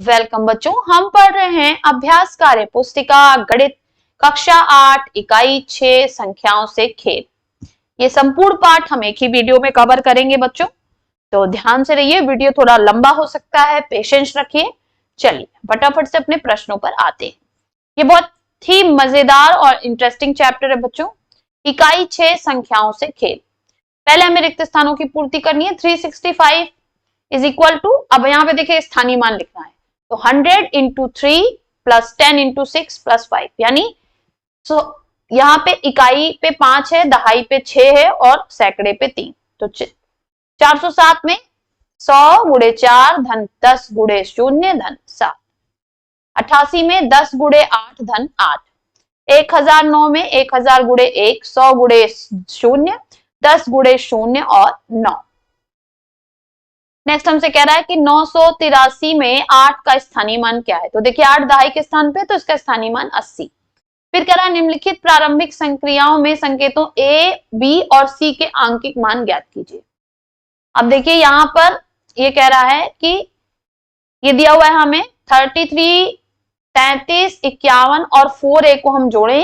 Welcome बच्चों, हम पढ़ रहे हैं अभ्यास कार्य पुस्तिका गणित कक्षा 8 इकाई 6 संख्याओं से खेल। ये संपूर्ण पाठ हम एक ही वीडियो में कवर करेंगे बच्चों, तो ध्यान से रहिए। वीडियो थोड़ा लंबा हो सकता है, पेशेंस रखिए। चलिए फटाफट से अपने प्रश्नों पर आते हैं। ये बहुत ही मजेदार और इंटरेस्टिंग चैप्टर है बच्चों। इकाई 6 संख्याओं से खेल। पहले हमें रिक्त स्थानों की पूर्ति करनी है। 365 इज इक्वल टू, अब यहाँ पे देखिए स्थानीय मान लिखना है, तो 100 इंटू 3 प्लस 10 इंटू 6 प्लस 5, यानी यहाँ पे इकाई पे 5 है, दहाई पे 6 है और सैकड़े पे 3, तो 407 में 100 गुणे 4 धन 10 गुणे 0 धन 7। 88 में 10 गुणे 8 धन 8। 1009 में 1000 गुणे 1, 100 गुणे 0, 10 गुणे 0 और 9। नेक्स्ट हमसे कह रहा है कि 983 में 8 का स्थानीय मान क्या है, तो देखिए 8 दहाई के स्थान पे, तो इसका स्थानीय मान 80। फिर कह रहा है निम्नलिखित प्रारंभिक संक्रियाओं में संकेतों A, B और C के आंकिक मान ज्ञात कीजिए। अब देखिए यहाँ पर ये कह रहा है कि ये दिया हुआ है हमें 33, 33, 51 और 4A को हम जोड़े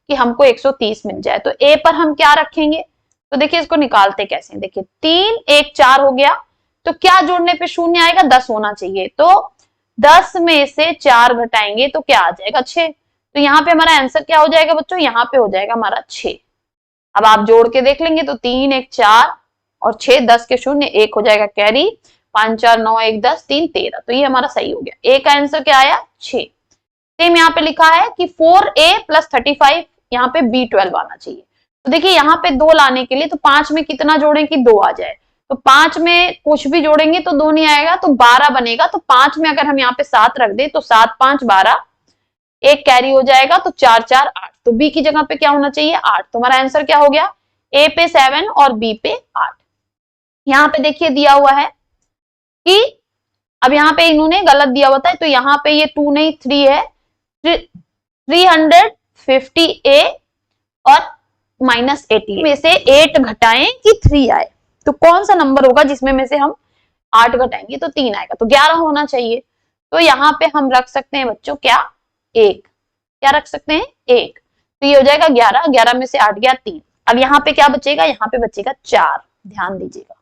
कि हमको 130 मिल जाए, तो A पर हम क्या रखेंगे, तो देखिए इसको निकालते कैसे। देखिए 3, 1, 4 हो गया, तो क्या जोड़ने पे शून्य आएगा, 10 होना चाहिए, तो 10 में से 4 घटाएंगे तो क्या आ जाएगा, 6। तो यहाँ पे हमारा आंसर क्या हो जाएगा बच्चों, यहाँ पे हो जाएगा हमारा 6। अब आप जोड़ के देख लेंगे तो 3, 1, 4 और 6, 10 के शून्य 1 हो जाएगा कैरी, 5, 4, 9, 1, 10, 3, 13, तो ये हमारा सही हो गया। ए का आंसर क्या आया, 6। सेम यहाँ पे लिखा है कि 4A प्लस 35, यहाँ पे B12 आना चाहिए। तो देखिए यहाँ पे 2 लाने के लिए तो 5 में कितना जोड़ें कि 2 आ जाए, तो 5 में कुछ भी जोड़ेंगे तो 2 नहीं आएगा, तो 12 बनेगा। तो 5 में अगर हम यहाँ पे 7 रख दे तो 7, 5, 12, एक कैरी हो जाएगा, तो 4, 4, 8, तो B की जगह पे क्या होना चाहिए, 8। तो हमारा आंसर क्या हो गया, A पे 7 और B पे 8। यहाँ पे देखिए दिया हुआ है कि अब यहाँ पे इन्होंने गलत दिया हुआ था, तो यहाँ पे ये 2 नहीं 3 है, 350A और -80 में से 8 घटाएं कि 3 आए, तो कौन सा नंबर होगा जिसमें में से हम 8 घटाएंगे तो 3 आएगा, तो 11 होना चाहिए। तो यहाँ पे हम रख सकते हैं बच्चों क्या, 1, क्या रख सकते हैं, 1, तो ये हो जाएगा 11, 11 में से 8 गया 3। अब यहाँ पे क्या बचेगा, यहाँ पे बचेगा 4, ध्यान दीजिएगा,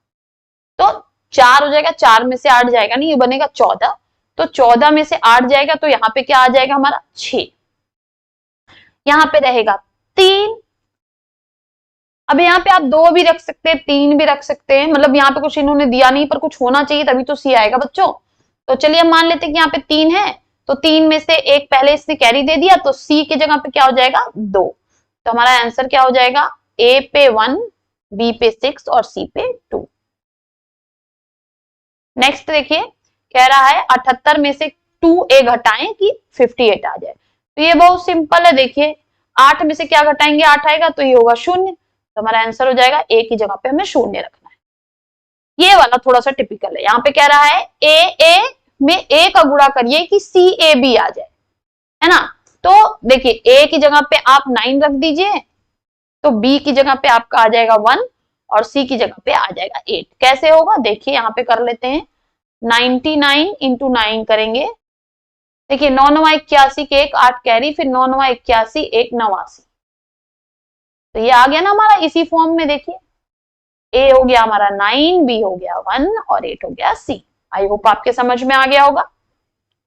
तो 4 हो जाएगा, 4 में से 8 जाएगा नहीं, ये बनेगा 14, तो 14 में से 8 जाएगा, तो यहाँ पे क्या आ जाएगा हमारा 6, यहाँ पे रहेगा 3। अब यहाँ पे आप 2 भी रख सकते हैं, 3 भी रख सकते हैं, मतलब यहाँ पे कुछ इन्होंने दिया नहीं, पर कुछ होना चाहिए तभी तो C आएगा बच्चों। तो चलिए हम मान लेते हैं कि यहाँ पे 3 है, तो 3 में से एक पहले इसने कैरी दे दिया, तो C की जगह पे क्या हो जाएगा, 2। तो हमारा आंसर क्या हो जाएगा, A पे 1, B पे 6 और C पे 2। नेक्स्ट देखिए कह रहा है 78 में से 2A घटाएं कि 58 आ जाए, तो ये बहुत सिंपल है। देखिए 8 में से क्या घटाएंगे, 8 आएगा, तो ये होगा 0, तो हमारा आंसर हो जाएगा A की जगह पे हमें 0 रखना है। ये वाला थोड़ा सा टिपिकल है। यहाँ पे कह रहा है A में A का गुणा करिए कि CAB आ जाए, है ना। तो देखिए A की जगह पे आप 9 रख दीजिए, तो B की जगह पे आपका आ जाएगा 1 और C की जगह पे आ जाएगा 8। कैसे होगा देखिए, यहाँ पे कर लेते हैं, 99 इंटू 9 करेंगे। देखिए 9 9 81 के 1 8 कैरी, फिर 9 9 81 1 89, तो ये आ गया ना हमारा इसी फॉर्म में। देखिए A हो गया हमारा 9, B हो गया 1 और 8 हो गया C। आई होप आपके समझ में आ गया होगा।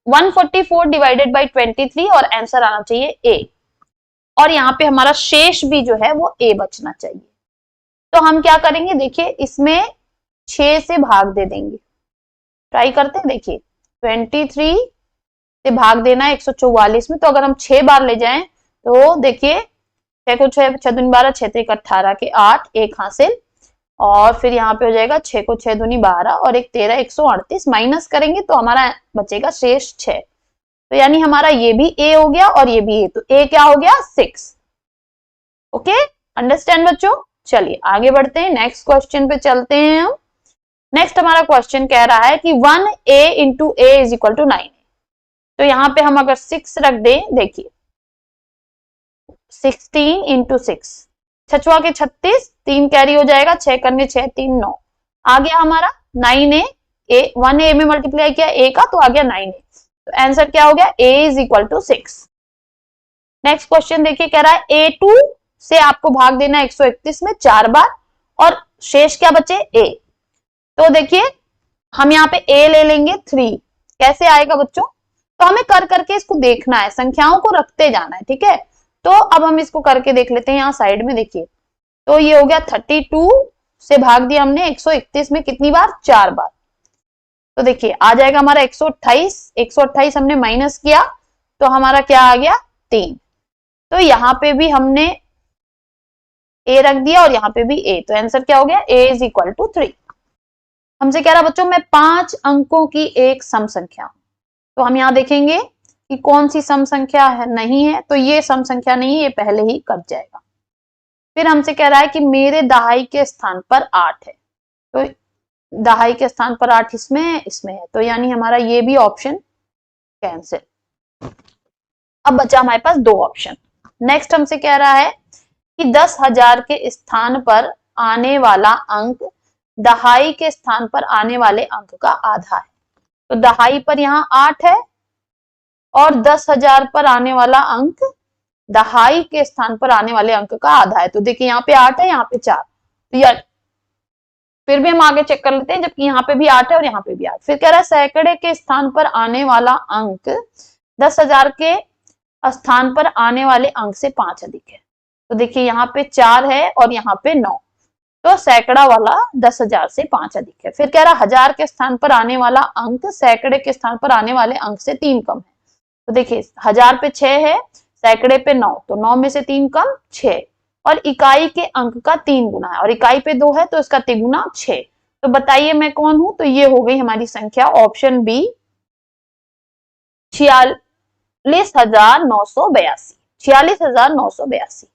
144 डिवाइडेड बाई 23 और आंसर आना चाहिए A, और यहाँ पे हमारा शेष भी जो है वो A बचना चाहिए। तो हम क्या करेंगे, देखिए इसमें 6 से भाग दे देंगे, ट्राई करते हैं। देखिए 23 से भाग देना है 144 में, तो अगर हम 6 बार ले जाएं तो देखिए 6 को 6, 6 दूनी 12, 6 3 18 के 8, 1 हासिल, और फिर यहाँ पे हो जाएगा 6 को 6 दूनी 12 और 1 13, 138 माइनस करेंगे तो हमारा बचेगा शेष 6। तो यानी हमारा ये भी A हो गया और ये भी A, तो A क्या हो गया 6। ओके, अंडरस्टैंड बच्चों। चलिए आगे बढ़ते हैं, नेक्स्ट क्वेश्चन पे चलते हैं हम। नेक्स्ट हमारा क्वेश्चन कह रहा है कि 1A into A is equal to 9, तो यहाँ पे हम अगर 6 रख दें, देखिए 16 इंटू 6, 6 के 36, 3 कैरी हो जाएगा, 6 करने 6 3 9, आ गया हमारा 9A। 1A में मल्टीप्लाई किया A का, तो आ गया 9A। तो आंसर क्या हो गया, a is equal to 6। Next question देखिए, कह रहा है a2 से आपको भाग देना 131 में 4 बार और शेष क्या बचे a। तो देखिए हम यहाँ पे a ले लेंगे 3, कैसे आएगा बच्चों, तो हमें कर करके इसको देखना है, संख्याओं को रखते जाना है, ठीक है। तो अब हम इसको करके देख लेते हैं, यहाँ साइड में देखिए, तो ये हो गया 32 से भाग दिया हमने 131 में कितनी बार, 4 बार। तो देखिए आ जाएगा हमारा 128, 128 हमने माइनस किया तो हमारा क्या आ गया 3। तो यहाँ पे भी हमने a रख दिया और यहाँ पे भी a, तो आंसर क्या हो गया, a इज इक्वल टू 3। हमसे कह रहा बच्चों मैं 5 अंकों की एक सम संख्या, तो हम यहाँ देखेंगे कि कौन सी सम संख्या है, नहीं है, तो ये सम संख्या नहीं है, ये पहले ही कट जाएगा। फिर हमसे कह रहा है कि मेरे दहाई के स्थान पर 8 है, तो दहाई के स्थान पर 8 इसमें है, तो यानी हमारा ये भी ऑप्शन कैंसिल। अब बचा हमारे पास 2 ऑप्शन। नेक्स्ट हमसे कह रहा है कि 10,000 के स्थान पर आने वाला अंक दहाई के स्थान पर आने वाले अंक का आधा है। तो दहाई पर यहाँ 8 है और 10,000 पर आने वाला अंक दहाई के स्थान पर आने वाले अंक का आधा है। तो देखिए यहाँ पे 8 है, यहाँ पे 4, तो यार फिर भी हम आगे चेक कर लेते हैं, जबकि यहाँ पे भी 8 है और यहाँ पे भी 8। फिर कह रहा है सैकड़े के स्थान पर आने वाला अंक 10,000 के स्थान पर आने वाले अंक से 5 अधिक है। तो देखिए यहाँ पे 4 है और यहाँ पे 9, तो सैकड़ा वाला 10,000 से 5 अधिक है। फिर कह रहा 1000 के स्थान पर आने वाला अंक सैकड़े के स्थान पर आने वाले अंक से 3 कम है। तो देखिए 1000 पे 6 है, सैकड़े पे 9, तो 9 में से 3 कम 6, और इकाई के अंक का 3 गुना है और इकाई पे 2 है तो इसका तिगुना 6। तो बताइए मैं कौन हूं, तो ये हो गई हमारी संख्या ऑप्शन बी 46,982, 46,982।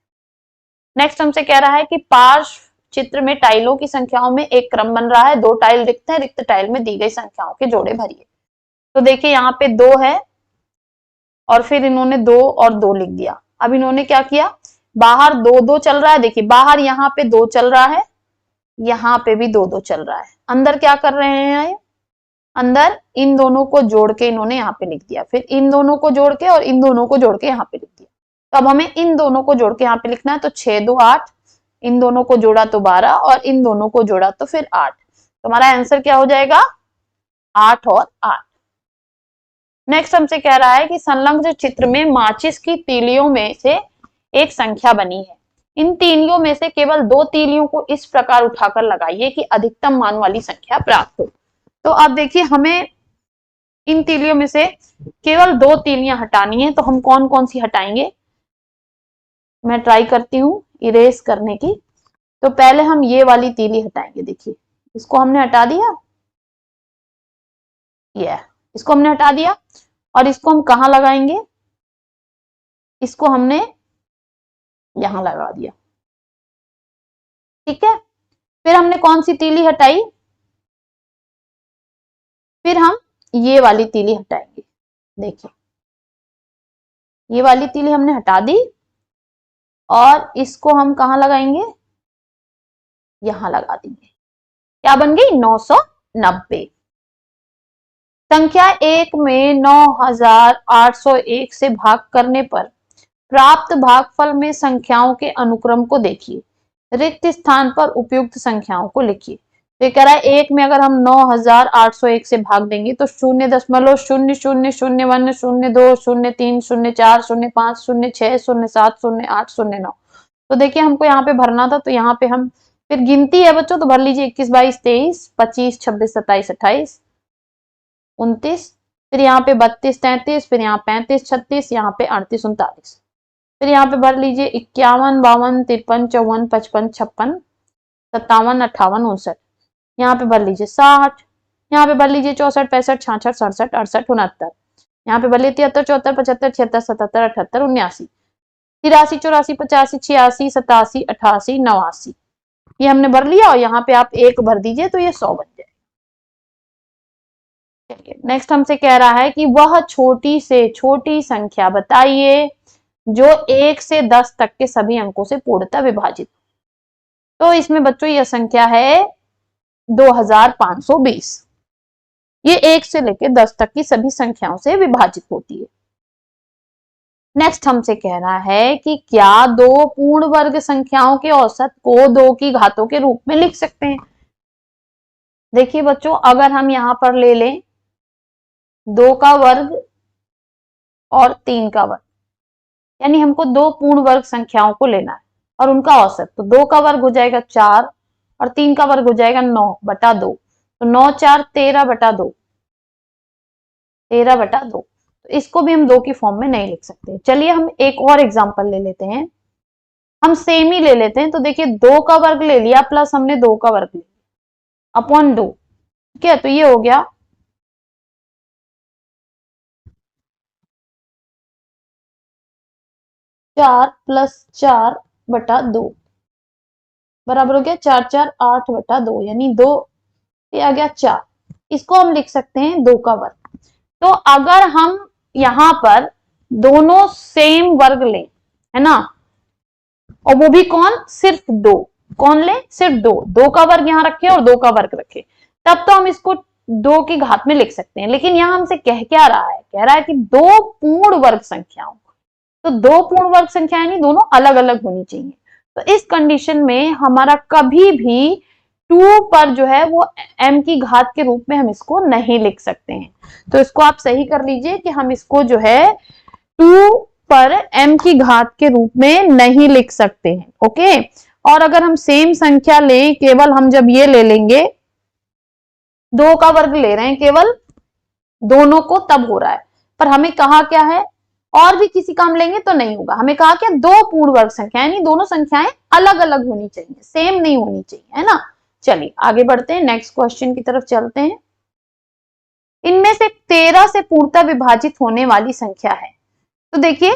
नेक्स्ट हमसे कह रहा है कि पार्श्व चित्र में टाइलों की संख्याओं में एक क्रम बन रहा है, 2 टाइल रिक्त हैं, रिक्त टाइल में दी गई संख्याओं के जोड़े भरिए। तो देखिए यहाँ पे 2 है और फिर इन्होंने 2 और 2 लिख दिया। अब इन्होंने क्या किया, बाहर 2-2 चल रहा है, देखिए बाहर यहाँ पे 2 चल रहा है, यहाँ पे भी 2-2 चल रहा है, अंदर क्या कर रहे हैं, अंदर इन दोनों को जोड़ के इन्होंने यहाँ पे लिख दिया, फिर इन दोनों को जोड़ के और इन दोनों को जोड़ के यहाँ पे लिख दिया। तो अब हमें इन दोनों को जोड़ के यहाँ पे लिखना है, तो 6 2 8, इन दोनों को जोड़ा तो 12 और इन दोनों को जोड़ा तो फिर 8। तो हमारा आंसर क्या हो जाएगा, 8 और 8। नेक्स्ट हमसे कह रहा है कि संलग्न चित्र में माचिस की तीलियों में से एक संख्या बनी है, इन तीलियों में से केवल 2 तीलियों को इस प्रकार उठाकर लगाइए कि अधिकतम मान वाली संख्या प्राप्त हो। तो अब देखिए हमें इन तीलियों में से केवल 2 तीलियां हटानी है, तो हम कौन कौन सी हटाएंगे, मैं ट्राई करती हूँ इरेज करने की। तो पहले हम ये वाली तीली हटाएंगे, देखिए इसको हमने हटा दिया, इसको हमने हटा दिया, और इसको हम कहाँ लगाएंगे, इसको हमने यहां लगा दिया, ठीक है। फिर हमने कौन सी तीली हटाई, फिर हम ये वाली तीली हटाएंगे, देखिए ये वाली तीली हमने हटा दी और इसको हम कहाँ लगाएंगे, यहां लगा देंगे, क्या बन गई 990। संख्या 1 में 9,801 से भाग करने पर प्राप्त भागफल में संख्याओं के अनुक्रम को देखिए, रिक्त स्थान पर उपयुक्त संख्याओं को लिखिए। तो कह रहा है 1 में अगर हम 9,801 से भाग देंगे तो 0.000001 02 03 04 05 06 07 08 09। तो देखिए हमको यहाँ पे भरना था, तो यहाँ पे हम फिर गिनती है बच्चों, तो भर लीजिए 21 22 23 25 26 27 28 29, फिर यहाँ पे 32 33, फिर यहाँ 35 36, यहाँ पे 38 39, फिर यहाँ पे भर लीजिए 51 52 53 54 55 56 57 58 59, यहाँ पे भर लीजिए 60, यहाँ पे भर लीजिए 64 65 66 67 68 69, यहाँ पे भर लीजिए 73 74 75 76 77 78 79, 83 84 85 86 87 88 89, ये हमने भर लिया और यहाँ पे आप 1 भर दीजिए तो ये 100 बन जाए। नेक्स्ट हमसे कह रहा है कि वह छोटी से छोटी संख्या बताइए जो 1 से 10 तक के सभी अंकों से पूर्णतः विभाजित। तो इसमें बच्चों यह संख्या है 2520। ये 1 से लेकर 10 तक की सभी संख्याओं से विभाजित होती है। नेक्स्ट हमसे कह रहा है कि क्या दो पूर्ण वर्ग संख्याओं के औसत को 2 की घातों के रूप में लिख सकते हैं। देखिए बच्चों, अगर हम यहां पर ले लें 2 का वर्ग और 3 का वर्ग, यानी हमको दो पूर्ण वर्ग संख्याओं को लेना है और उनका औसत, तो 2 का वर्ग हो जाएगा 4 और 3 का वर्ग हो जाएगा 9/2, तो 9 4 13/2, 13/2। तो इसको भी हम 2 की फॉर्म में नहीं लिख सकते। चलिए हम एक और एग्जांपल ले लेते हैं, हम सेम ही ले लेते हैं। तो देखिए 2 का वर्ग ले लिया प्लस हमने 2 का वर्ग ले लिया अपॉन 2, ठीक है, तो ये हो गया 4 + 4/2 बराबर हो गया 4 4 8/2, यानी 2, ये आ गया 4। इसको हम लिख सकते हैं 2 का वर्ग। तो अगर हम यहां पर दोनों सेम वर्ग लें, है ना, और वो भी कौन, सिर्फ 2, कौन ले, सिर्फ 2, 2 का वर्ग यहां रखे और 2 का वर्ग रखे, तब तो हम इसको 2 की घात में लिख सकते हैं। लेकिन यहां हमसे कह क्या रहा है, कह रहा है कि दो पूर्ण वर्ग संख्याओं, तो दो पूर्ण वर्ग संख्याएं नहीं, दोनों अलग अलग होनी चाहिए। तो इस कंडीशन में हमारा कभी भी 2 पर जो है वो m की घात के रूप में हम इसको नहीं लिख सकते हैं। तो इसको आप सही कर लीजिए कि हम इसको जो है 2 पर m की घात के रूप में नहीं लिख सकते हैं। ओके, और अगर हम सेम संख्या लें, केवल हम जब ये ले लेंगे 2 का वर्ग ले रहे हैं केवल दोनों को, तब हो रहा है। पर हमें कहा क्या है, और भी किसी काम लेंगे तो नहीं होगा। हमें कहा क्या, दो पूर्ण वर्ग संख्या, यानी दोनों संख्याएं अलग अलग होनी चाहिए, सेम नहीं होनी चाहिए, है ना। चलिए आगे बढ़ते हैं, नेक्स्ट क्वेश्चन की तरफ चलते हैं। इनमें से 13 से पूर्णतः विभाजित होने वाली संख्या है। तो देखिए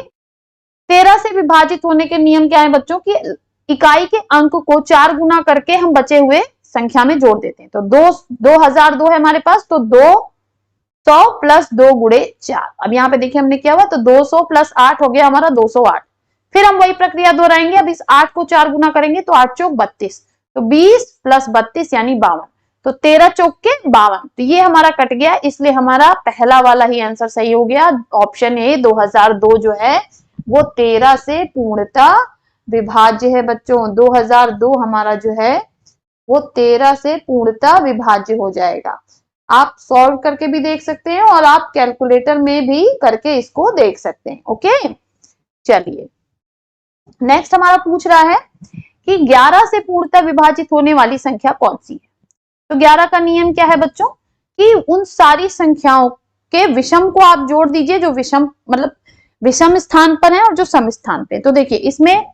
13 से विभाजित होने के नियम क्या है बच्चों, की इकाई के अंक को 4 गुना करके हम बचे हुए संख्या में जोड़ देते हैं। तो 2002 है हमारे पास, तो 200 + 2 × 4। अब यहाँ पे देखिए हमने क्या हुआ, तो 200 + 8 हो गया हमारा 208। फिर हम वही प्रक्रिया दोहराएंगे, अब इस 8 को 4 गुना करेंगे तो 8 चौक 32, तो 20 + 32 यानी 52, तो 13 चौक के 52। तो ये हमारा कट गया, इसलिए हमारा पहला वाला ही आंसर सही हो गया। ऑप्शन ए 2002 जो है वो 13 से पूर्णतः विभाज्य है बच्चों। 2002 हमारा जो है वो 13 से पूर्णतः विभाज्य हो जाएगा। आप सॉल्व करके भी देख सकते हैं और आप कैलकुलेटर में भी करके इसको देख सकते हैं। ओके, चलिए नेक्स्ट हमारा पूछ रहा है कि 11 से पूर्णतः विभाजित होने वाली संख्या कौन सी है। तो 11 का नियम क्या है बच्चों, कि उन सारी संख्याओं के विषम को आप जोड़ दीजिए जो विषम मतलब विषम स्थान पर है और जो सम स्थान पे। तो देखिए इसमें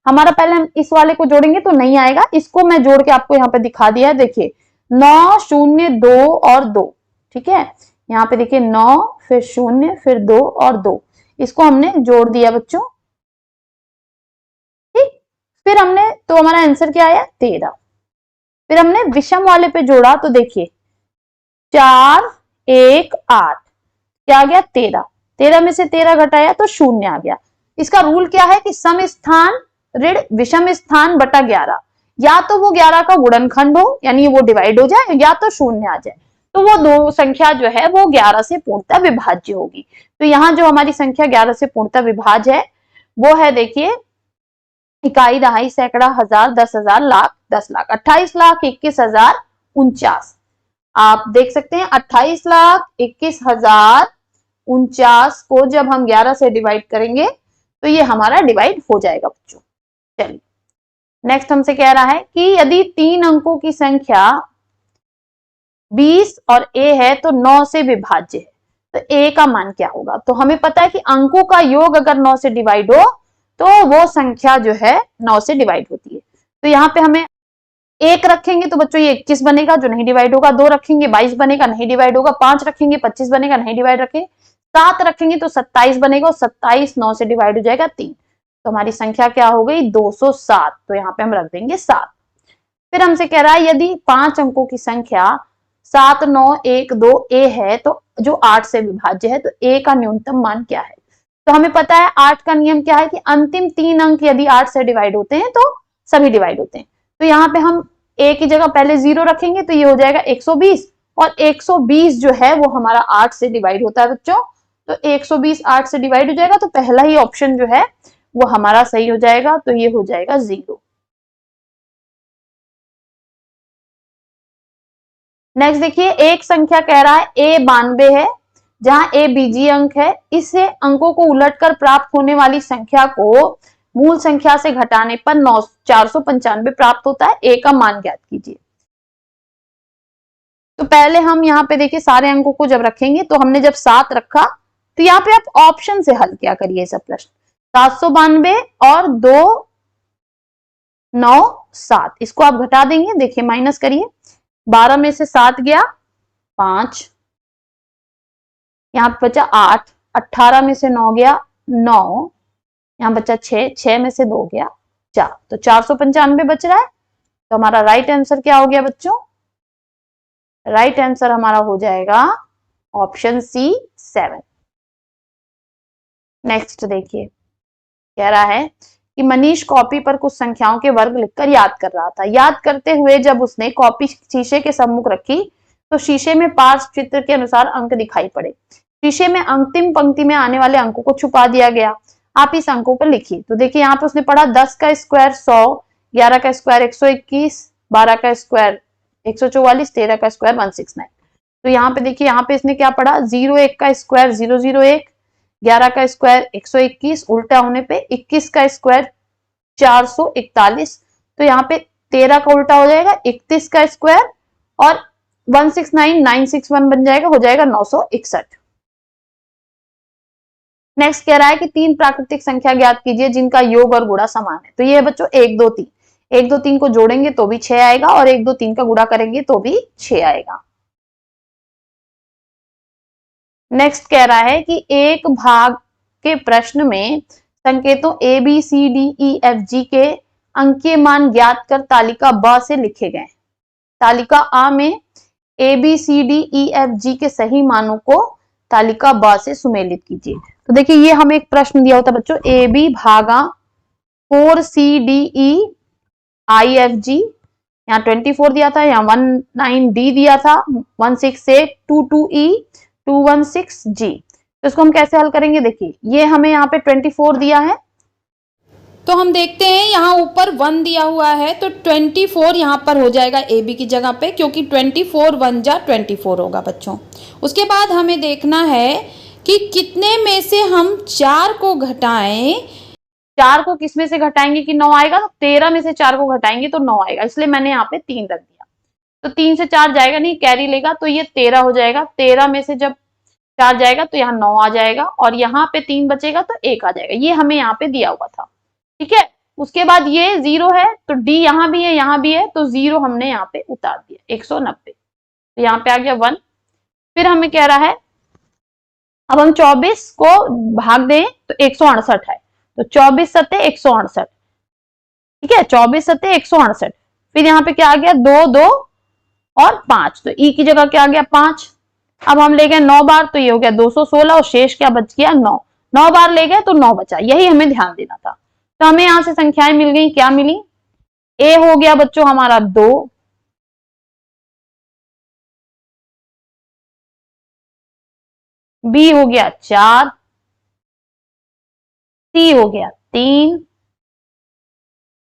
हमारा पहले हम इस वाले को जोड़ेंगे तो नहीं आएगा, इसको मैं जोड़ के आपको यहाँ पे दिखा दिया है। देखिए 9 0 2 और 2, ठीक है, यहाँ पे देखिए 9 फिर 0 फिर 2 और 2, इसको हमने जोड़ दिया बच्चों, ठीक। फिर हमने, तो हमारा आंसर क्या आया 13। फिर हमने विषम वाले पे जोड़ा, तो देखिए 4 1 8, क्या आ गया 13, 13 में से 13 घटाया तो 0 आ गया। इसका रूल क्या है कि सम स्थान ऋण विषम स्थान बटा 11, या तो वो 11 का गुणनखंड हो यानी वो डिवाइड हो जाए, या तो 0 आ जाए, तो वो दो संख्या जो है वो 11 से पूर्णतः विभाज्य होगी। तो यहाँ जो हमारी संख्या 11 से पूर्णतः विभाज्य है वो है, देखिए इकाई, दहाई, सैकड़ा, हजार, 10,000, लाख, 10 लाख, 28,21,049। आप देख सकते हैं 28,21,049 को जब हम 11 से डिवाइड करेंगे तो ये हमारा डिवाइड हो जाएगा बच्चों। चलिए नेक्स्ट हमसे कह रहा है कि यदि 3 अंकों की संख्या 20 और a है तो 9 से विभाज्य है, तो a का मान क्या होगा। तो हमें पता है कि अंकों का योग अगर 9 से डिवाइड हो तो वो संख्या जो है 9 से डिवाइड होती है। तो यहाँ पे हमें 1 रखेंगे तो बच्चों ये 21 बनेगा जो नहीं डिवाइड होगा, 2 रखेंगे 22 बनेगा नहीं डिवाइड होगा, 5 रखेंगे 25 बनेगा नहीं डिवाइड रखेंगे, 7 रखेंगे तो 27 बनेगा और 27 9 से डिवाइड हो जाएगा 3, तो हमारी संख्या क्या हो गई 207। तो यहाँ पे हम रख देंगे 7। फिर हमसे कह रहा है यदि 5 अंकों की संख्या 7 9 1 2 a है तो जो 8 से विभाज्य है, तो a का न्यूनतम मान क्या है। तो हमें पता है 8 का नियम क्या है कि अंतिम 3 अंक यदि 8 से डिवाइड होते हैं तो सभी डिवाइड होते हैं। तो यहाँ पे हम a की जगह पहले 0 रखेंगे तो ये हो जाएगा 120, और 120 जो है वो हमारा 8 से डिवाइड होता है बच्चों। तो 120 8 से डिवाइड हो जाएगा, तो पहला ही ऑप्शन जो है वो हमारा सही हो जाएगा, तो ये हो जाएगा 0। नेक्स्ट देखिए, एक संख्या कह रहा है a 92 है, जहां a बीजीय अंक है। इसे अंकों को उलटकर प्राप्त होने वाली संख्या को मूल संख्या से घटाने पर 495 प्राप्त होता है। a का मान ज्ञात कीजिए। तो पहले हम यहाँ पे देखिए सारे अंकों को जब रखेंगे, तो हमने जब 7 रखा, तो यहाँ पे आप ऑप्शन से हल किया करिए सब प्रश्न। 792 और 2 9 7, इसको आप घटा देंगे। देखिए माइनस करिए, 12 में से 7 गया 5, यहाँ पे बचा 8, 18 में से 9 गया 9, यहाँ बचा 6, 6 में से 2 गया 4, तो 495 बच रहा है। तो हमारा राइट आंसर क्या हो गया बच्चों? राइट आंसर हमारा हो जाएगा ऑप्शन सी 7। नेक्स्ट देखिए, कह रहा है कि मनीष कॉपी पर कुछ संख्याओं के वर्ग लिखकर याद कर रहा था। याद करते हुए जब उसने कॉपी शीशे के सम्मुख रखी, तो शीशे में पार्श्व चित्र के अनुसार अंक दिखाई पड़े। शीशे में अंतिम पंक्ति में आने वाले अंकों को छुपा दिया गया। आप इस अंकों पर लिखिए। तो देखिए यहाँ पे उसने पढ़ा 10 का स्क्वायर 100, 11 का स्क्वायर 121, 12 का स्क्वायर 144, 13 का स्क्वायर 169। तो यहाँ पे देखिए, यहाँ पे इसने क्या पढ़ा, 01 का स्क्वायर 001, 11 का स्क्वायर 121, उल्टा होने पे 21 का स्क्वायर 441। तो यहाँ पे 13 का उल्टा हो जाएगा 31 का स्क्वायर, और 169961 बन जाएगा, हो जाएगा 961। नेक्स्ट कह रहा है कि 3 प्राकृतिक संख्या ज्ञात कीजिए जिनका योग और गुणा समान है। तो ये है बच्चों 1 2 3, 1 2 3 को जोड़ेंगे तो भी 6 आएगा, और 1 2 3 का गुणा करेंगे तो भी 6 आएगा। नेक्स्ट कह रहा है कि एक भाग के प्रश्न में संकेतों A B C D E F G के अंकीय मान ज्ञात कर तालिका ब से लिखे गए। तालिका आ में A B C D E F G के सही मानों को तालिका ब से सुमेलित कीजिए। तो देखिए ये हमें एक प्रश्न दिया होता बच्चों, ए बी भागा 4 सी D E I F G, यहाँ 24 दिया था, यहाँ 19 डी दिया था, 168 22 ई 216 जी। तो इसको हम कैसे हल करेंगे? देखिए ये हमें यहाँ पे 24 दिया है, तो हम देखते हैं यहाँ ऊपर 1 दिया हुआ है, तो 24 यहाँ पर हो जाएगा ए बी की जगह पे, क्योंकि 24 1 जा 24 होगा बच्चों। उसके बाद हमें देखना है कि कितने में से हम 4 को घटाएं। 4 को किस में से घटाएंगे कि 9 आएगा? तो 13 में से 4 को घटाएंगे तो 9 आएगा, इसलिए मैंने यहाँ पे 3 रख दिया। तो 3 से 4 जाएगा नहीं, कैरी लेगा, तो ये 13 हो जाएगा। 13 में से जब 4 जाएगा तो यहाँ 9 आ जाएगा, और यहाँ पे 3 बचेगा तो 1 आ जाएगा। ये हमें यहाँ पे दिया हुआ था, ठीक है। उसके बाद ये 0 है, तो डी यहाँ भी है यहाँ भी है, तो 0 हमने यहाँ पे उतार दिया 190, तो यहाँ पे आ गया 1। फिर हमें कह रहा है अब हम 24 को भाग दें तो 168 है, तो 24 सत्ते 168, ठीक है, 24 सत्ते 168। फिर यहाँ पे क्या आ गया 2 2 और 5, तो ई की जगह क्या आ गया 5। अब हम ले गए 9 बार, तो ये हो गया 216, और शेष क्या बच गया 9। 9 बार ले गए तो 9 बचा, यही हमें ध्यान देना था। तो हमें यहां से संख्याएं मिल गई, क्या मिली? ए हो गया बच्चों हमारा 2, बी हो गया 4, सी हो गया 3,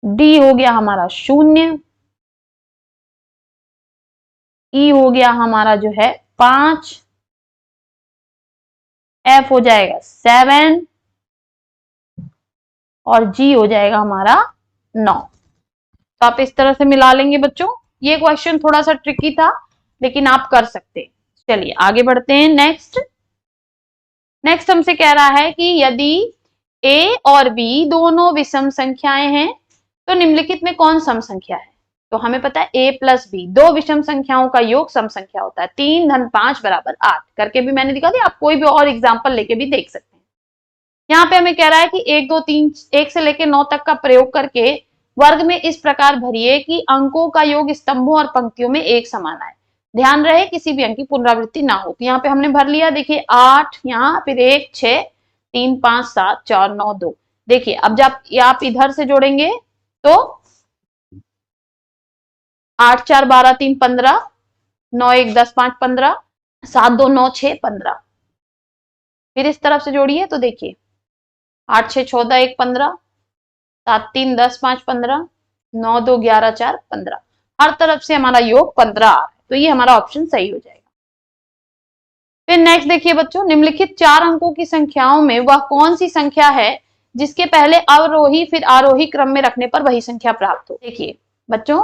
डी हो गया हमारा 0, ई हो गया हमारा जो है 5, एफ हो जाएगा 7, और जी हो जाएगा हमारा 9। तो आप इस तरह से मिला लेंगे बच्चों। ये क्वेश्चन थोड़ा सा ट्रिकी था, लेकिन आप कर सकते हैं। चलिए आगे बढ़ते हैं। नेक्स्ट हमसे कह रहा है कि यदि ए और बी दोनों विषम संख्याएं हैं, तो निम्नलिखित में कौन सम संख्या है? तो हमें पता है ए प्लस बी, दो विषम संख्याओं का योग सम संख्या होता है। 3 धन 5 बराबर 8 करके भी मैंने दिखा दिया, आप कोई भी और एग्जाम्पल लेके भी देख सकते हैं। यहाँ पे हमें कह रहा है कि 1 2 3 1 से लेकर 9 तक का प्रयोग करके वर्ग में इस प्रकार भरिए कि अंकों का योग स्तंभों और पंक्तियों में एक समान आए। ध्यान रहे किसी भी अंक की पुनरावृत्ति ना हो। तो यहाँ पे हमने भर लिया, देखिए 8, यहाँ फिर 1 6 3 5 7 4 9 2। देखिए अब जब आप इधर से जोड़ेंगे तो 8 4 12 3 15, 9 1 10 5 15, 7 2 9 6 15। फिर इस तरफ से जोड़िए तो देखिए 8 6 14 1 15, 7 3 10 5 15, 9 2 11 4 15। हर तरफ से हमारा योग 15 आ रहा है, तो ये हमारा ऑप्शन सही हो जाएगा। फिर नेक्स्ट देखिए बच्चों, निम्नलिखित 4 अंकों की संख्याओं में वह कौन सी संख्या है जिसके पहले अवरोही फिर आरोही क्रम में रखने पर वही संख्या प्राप्त हो। देखिए बच्चों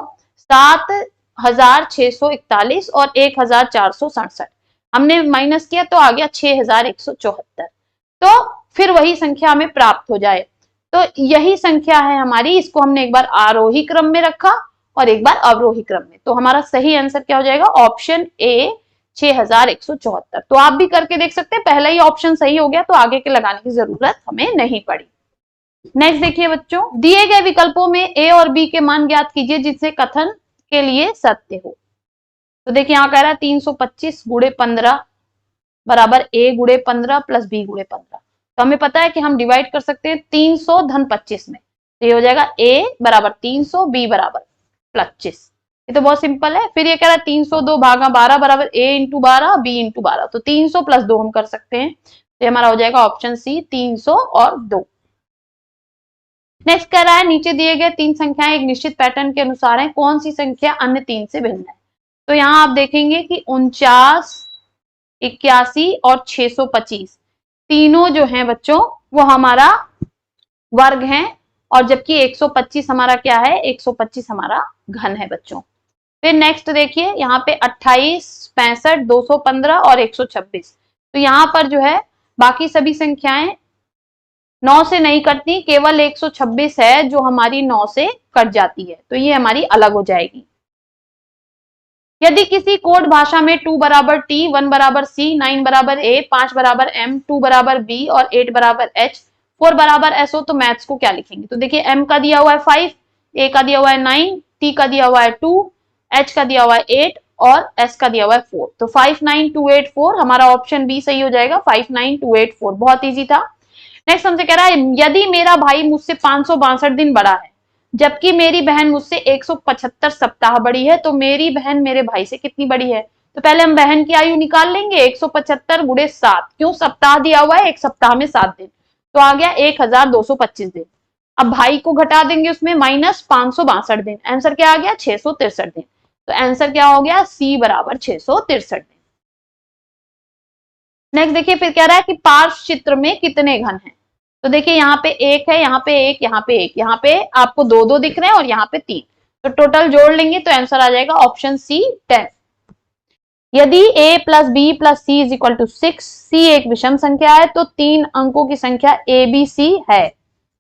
7641 और 1467 हमने माइनस किया तो आ गया 6174। तो फिर वही संख्या हमें प्राप्त हो जाए, तो यही संख्या है हमारी। इसको हमने एक बार आरोही क्रम में रखा और एक बार अवरोही क्रम में, तो हमारा सही आंसर क्या हो जाएगा, ऑप्शन ए 6174। तो आप भी करके देख सकते हैं, पहला ही ऑप्शन सही हो गया तो आगे के लगाने की जरूरत हमें नहीं पड़ी। नेक्स्ट देखिए बच्चों, दिए गए विकल्पों में ए और बी के मान ज्ञात कीजिए जिससे कथन के लिए सत्य हो। तो देखिए यहाँ कह रहा है 325 गुणे 15 बराबर ए गुणे 15 प्लस बी गुणे 15। तो हमें पता है कि हम डिवाइड कर सकते हैं 300 धन 25 में, तो ये हो जाएगा ए बराबर 300, बी बराबर 25। ये तो बहुत सिंपल है। फिर ये कह रहा है 302 भागा 12 बराबर ए इंटू 12 बी इंटू 12, तो 300 प्लस 2 हम कर सकते हैं, तो ये हमारा हो जाएगा ऑप्शन सी 300 और 2। नेक्स्ट कह रहा है नीचे दिए गए 3 संख्याएं एक निश्चित पैटर्न के अनुसार है, कौन सी संख्या अन्य 3 से भिन्न है। तो यहाँ आप देखेंगे कि 49, 81 और 625 तीनों जो हैं बच्चों वो हमारा वर्ग हैं, और जबकि 125 हमारा क्या है, 125 हमारा घन है बच्चों। फिर नेक्स्ट देखिए यहाँ पे 28, 65, 215 और 126। तो यहाँ पर जो है बाकी सभी संख्याएं 9 से नहीं कटती, केवल 126 है जो हमारी 9 से कट जाती है, तो ये हमारी अलग हो जाएगी। यदि किसी कोड भाषा में 2 बराबर टी, 1 बराबर सी, 9 बराबर ए, 5 बराबर एम, 2 बराबर बी और 8 बराबर एच, 4 बराबर एस हो तो मैथ्स को क्या लिखेंगे। तो देखिए एम का दिया हुआ है 5, ए का दिया हुआ है 9, टी का दिया हुआ है 2, एच का दिया हुआ है 8 और एस का दिया हुआ है 4। तो 5 9 2 8 4 हमारा ऑप्शन बी सही हो जाएगा, 5 9 2 8 4। बहुत ईजी था। नेक्स्ट हमसे कह रहा है यदि मेरा भाई मुझसे 562 दिन बड़ा है जबकि मेरी बहन मुझसे 175 सप्ताह बड़ी है, तो मेरी बहन मेरे भाई से कितनी बड़ी है। तो पहले हम बहन की आयु निकाल लेंगे, 175 गुणे 7, क्यों सप्ताह दिया हुआ है, एक सप्ताह में 7 दिन, तो आ गया 1225 दिन। अब भाई को घटा देंगे उसमें माइनस 562 दिन, आंसर क्या आ गया 663 दिन। तो आंसर क्या हो गया, सी बराबर 663 दिन। नेक्स्ट देखिए फिर कह रहा है कि पार्श्व चित्र में कितने घन हैं। तो देखिए यहाँ पे एक है, यहाँ पे एक, यहाँ पे एक, यहाँ पे आपको 2 2 दिख रहे हैं और यहाँ पे 3, तो टोटल जोड़ लेंगे तो आंसर आ जाएगा ऑप्शन सी 10। यदि a plus B plus C is equal to 6, C एक विषम संख्या है तो 3 अंकों की संख्या abc है।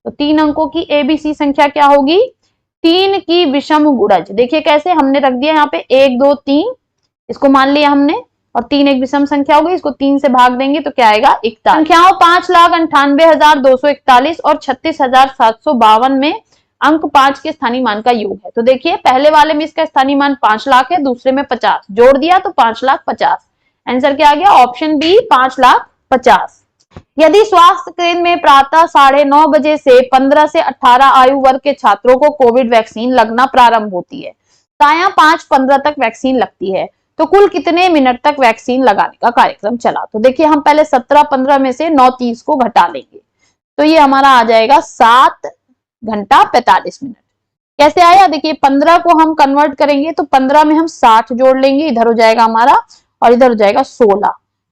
तो 3 अंकों की abc संख्या क्या होगी, 3 की विषम गुणज। देखिए कैसे हमने रख दिया यहाँ पे 1 2 3, इसको मान लिया हमने, और 3 एक विषम संख्या होगी, इसको 3 से भाग देंगे तो क्या आएगा 41। संख्याओं 5,98,241 और 36,752 में अंक 5 के स्थानीय मान का योग है। तो देखिए पहले वाले में इसका स्थानीय मान 5 लाख है, दूसरे में 50, जोड़ दिया तो 5,50,000। आंसर क्या आ गया, ऑप्शन बी 5,50,000। यदि स्वास्थ्य केंद्र में प्रातः 9:30 बजे से 15 से 18 आयु वर्ग के छात्रों को कोविड वैक्सीन लगना प्रारंभ होती है, साया 5:15 तक वैक्सीन लगती है, तो कुल कितने मिनट तक वैक्सीन लगाने का कार्यक्रम चला। तो देखिए हम पहले 17:15 में से 9:30 को घटा लेंगे, तो ये हमारा आ जाएगा 7 घंटा 45 मिनट। कैसे आया, देखिए 15 को हम कन्वर्ट करेंगे तो 15 में हम 60 जोड़ लेंगे, इधर हो जाएगा हमारा और इधर हो जाएगा 16,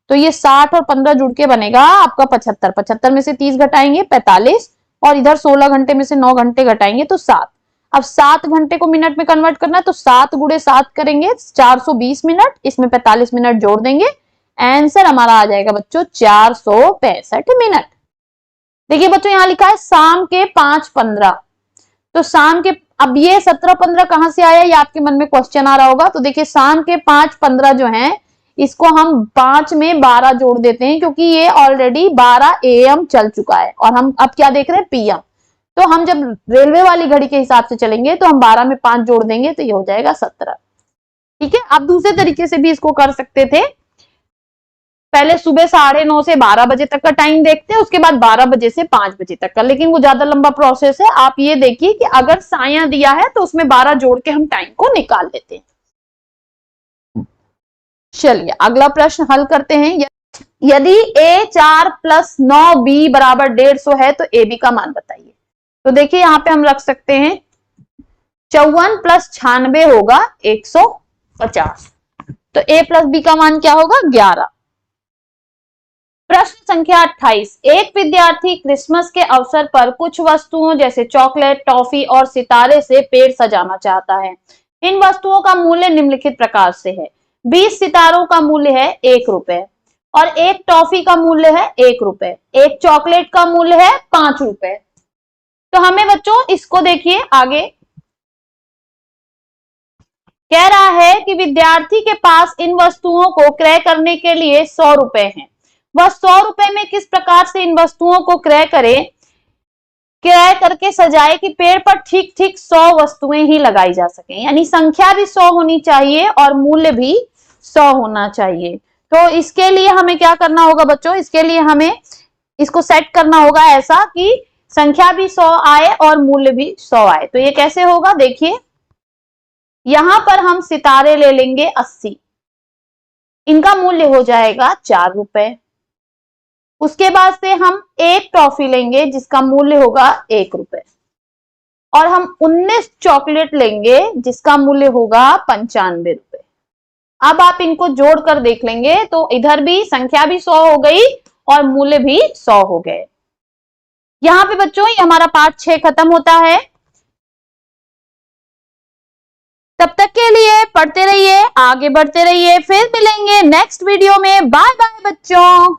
तो ये 60 और 15 जुड़ के बनेगा आपका 75। 75 में से 30 घटाएंगे 45, और इधर 16 घंटे में से 9 घंटे घटाएंगे तो 7। अब 7 घंटे को मिनट में कन्वर्ट करना है तो 7 गुणे 7 करेंगे 420 मिनट, इसमें 45 मिनट जोड़ देंगे, आंसर हमारा आ जाएगा बच्चों 465 मिनट। देखिए बच्चों यहाँ लिखा है शाम के 5:15, तो शाम के, अब ये 17:15 कहां से आया, ये आपके मन में क्वेश्चन आ रहा होगा। तो देखिए शाम के 5:15 जो है इसको हम 5 में 12 जोड़ देते हैं, क्योंकि ये ऑलरेडी 12 AM चल चुका है और हम अब क्या देख रहे हैं PM। तो हम जब रेलवे वाली घड़ी के हिसाब से चलेंगे तो हम 12 में 5 जोड़ देंगे तो ये हो जाएगा 17। ठीक है, आप दूसरे तरीके से भी इसको कर सकते थे, पहले सुबह 9:30 से 12 बजे तक का टाइम देखते हैं, उसके बाद 12 बजे से 5 बजे तक का, लेकिन वो ज्यादा लंबा प्रोसेस है। आप ये देखिए कि अगर साया दिया है तो उसमें 12 जोड़ के हम टाइम को निकाल लेते हैं। चलिए अगला प्रश्न हल करते हैं। यदि a 4 + 9b = 150 है तो ab का मान बताइए। तो देखिए यहां पे हम रख सकते हैं 54 + 96 होगा 150। तो a + b का मान क्या होगा 11। प्रश्न संख्या 28, एक विद्यार्थी क्रिसमस के अवसर पर कुछ वस्तुओं जैसे चॉकलेट, टॉफी और सितारे से पेड़ सजाना चाहता है। इन वस्तुओं का मूल्य निम्नलिखित प्रकार से है। 20 सितारों का मूल्य है 1 रुपए और एक टॉफी का मूल्य है 1 रुपए, एक चॉकलेट का मूल्य है 5 रुपए। तो हमें बच्चों इसको देखिए आगे कह रहा है कि विद्यार्थी के पास इन वस्तुओं को क्रय करने के लिए 100 रुपए हैं। वह 100 रुपए में किस प्रकार से इन वस्तुओं को क्रय करके सजाए कि पेड़ पर ठीक ठीक 100 वस्तुएं ही लगाई जा सके, यानी संख्या भी 100 होनी चाहिए और मूल्य भी 100 होना चाहिए। तो इसके लिए हमें क्या करना होगा बच्चों, इसके लिए हमें इसको सेट करना होगा ऐसा कि संख्या भी 100 आए और मूल्य भी 100 आए। तो ये कैसे होगा देखिए, यहां पर हम सितारे ले लेंगे 80, इनका मूल्य हो जाएगा 4 रुपए। उसके बाद से हम एक टॉफी लेंगे जिसका मूल्य होगा 1 रुपए और हम 19 चॉकलेट लेंगे जिसका मूल्य होगा 95 रुपए। अब आप इनको जोड़कर देख लेंगे तो इधर भी संख्या भी 100 हो गई और मूल्य भी 100 हो गए। यहां पे बच्चों ये हमारा पार्ट 6 खत्म होता है। तब तक के लिए पढ़ते रहिए, आगे बढ़ते रहिए, फिर मिलेंगे नेक्स्ट वीडियो में। बाय बाय बच्चों।